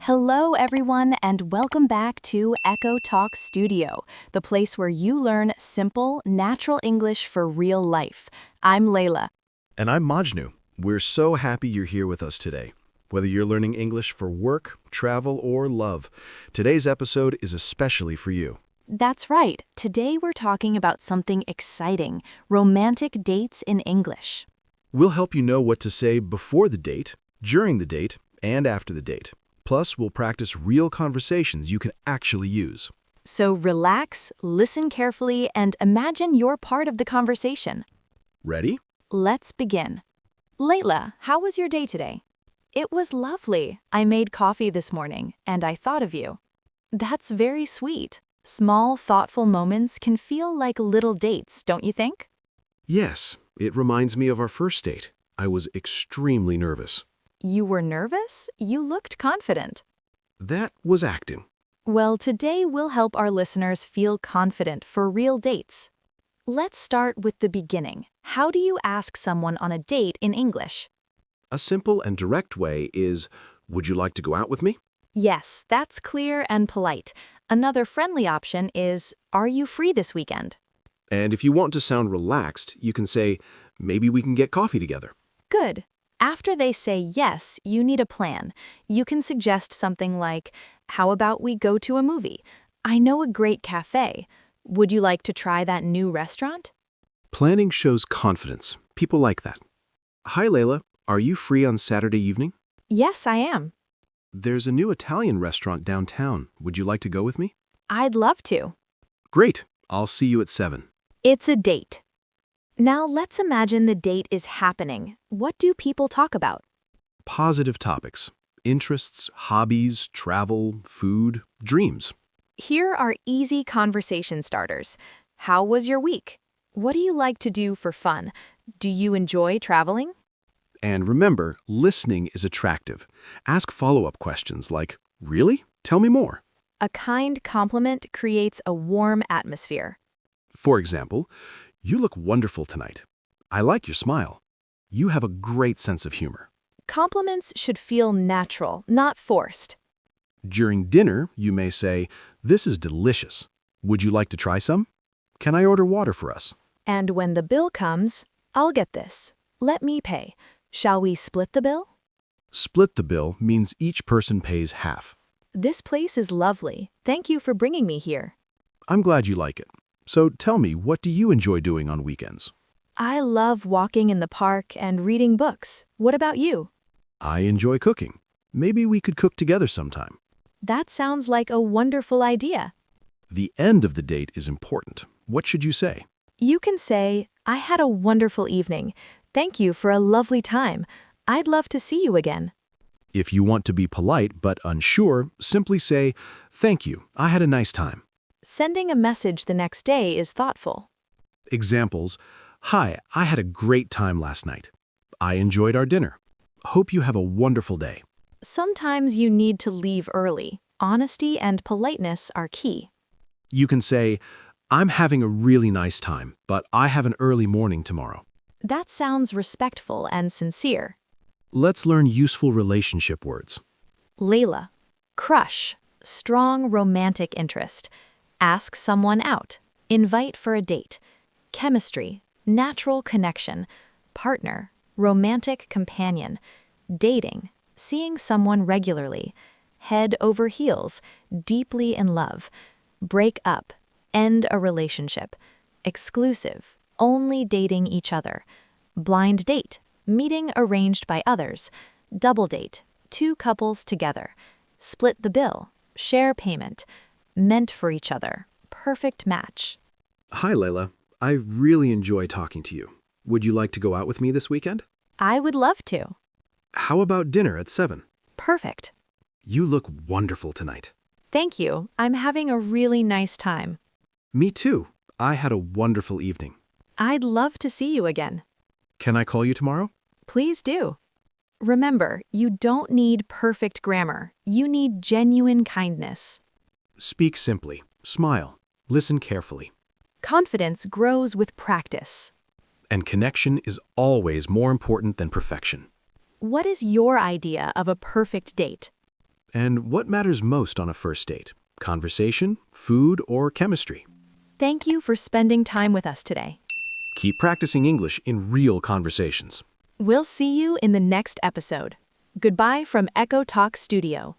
Hello, everyone, and welcome back to Echo Talk Studio, the place where you learn simple, natural English for real life. I'm Laila. And I'm Majnoo. We're so happy you're here with us today. Whether you're learning English for work, travel, or love, today's episode is especially for you. That's right. Today we're talking about something exciting, romantic dates in English. We'll help you know what to say before the date, during the date, and after the date. Plus, we'll practice real conversations you can actually use. So relax, listen carefully, and imagine you're part of the conversation. Ready? Let's begin. Laila, how was your day today? It was lovely. I made coffee this morning, and I thought of you. That's very sweet. Small, thoughtful moments can feel like little dates, don't you think? Yes, it reminds me of our first date. I was extremely nervous. You were nervous? You looked confident. That was acting. Well, today we'll help our listeners feel confident for real dates. Let's start with the beginning. How do you ask someone on a date in English? A simple and direct way is, "Would you like to go out with me?" Yes, that's clear and polite. Another friendly option is, are you free this weekend? And if you want to sound relaxed, you can say, "Maybe we can get coffee together." Good. After they say yes, you need a plan. You can suggest something like, how about we go to a movie? I know a great cafe. Would you like to try that new restaurant? Planning shows confidence. People like that. "Hi, Layla. Are you free on Saturday evening?" Yes, I am. "There's a new Italian restaurant downtown. Would you like to go with me?" I'd love to. "Great. I'll see you at 7. It's a date. Now let's imagine the date is happening. What do people talk about? Positive topics. Interests, hobbies, travel, food, dreams. Here are easy conversation starters. How was your week? What do you like to do for fun? Do you enjoy traveling? And remember, listening is attractive. Ask follow-up questions like, "Really? Tell me more." A kind compliment creates a warm atmosphere. For example, "You look wonderful tonight. I like your smile. You have a great sense of humor." Compliments should feel natural, not forced. During dinner, you may say, "This is delicious. Would you like to try some? Can I order water for us?" And when the bill comes, I'll get this. Let me pay. Shall we split the bill? Split the bill means each person pays half. This place is lovely. Thank you for bringing me here. I'm glad you like it. So tell me, what do you enjoy doing on weekends? I love walking in the park and reading books. What about you? I enjoy cooking. Maybe we could cook together sometime. That sounds like a wonderful idea. The end of the date is important. What should you say? You can say, I had a wonderful evening. Thank you for a lovely time. I'd love to see you again. If you want to be polite but unsure, simply say, "Thank you, I had a nice time." Sending a message the next day is thoughtful. Examples: "Hi, I had a great time last night. I enjoyed our dinner. Hope you have a wonderful day." Sometimes you need to leave early. Honesty and politeness are key. You can say, "I'm having a really nice time, but I have an early morning tomorrow." That sounds respectful and sincere. Let's learn useful relationship words. Layla. Crush. Strong romantic interest. Ask someone out. Invite for a date. Chemistry. Natural connection. Partner. Romantic companion. Dating. Seeing someone regularly. Head over heels. Deeply in love. Break up. End a relationship. Exclusive. Only dating each other. Blind date. Meeting arranged by others. Double date. Two couples together. Split the bill. Share payment. Meant for each other. Perfect match. "Hi, Layla. I really enjoy talking to you. Would you like to go out with me this weekend?" I would love to. "How about dinner at 7? Perfect. You look wonderful tonight." Thank you. I'm having a really nice time. "Me too. I had a wonderful evening." I'd love to see you again. "Can I call you tomorrow?" Please do. Remember, you don't need perfect grammar. You need genuine kindness. Speak simply. Smile. Listen carefully. Confidence grows with practice. And connection is always more important than perfection. What is your idea of a perfect date? And what matters most on a first date? Conversation, food, or chemistry? Thank you for spending time with us today. Keep practicing English in real conversations. We'll see you in the next episode. Goodbye from Echo Talk Studio.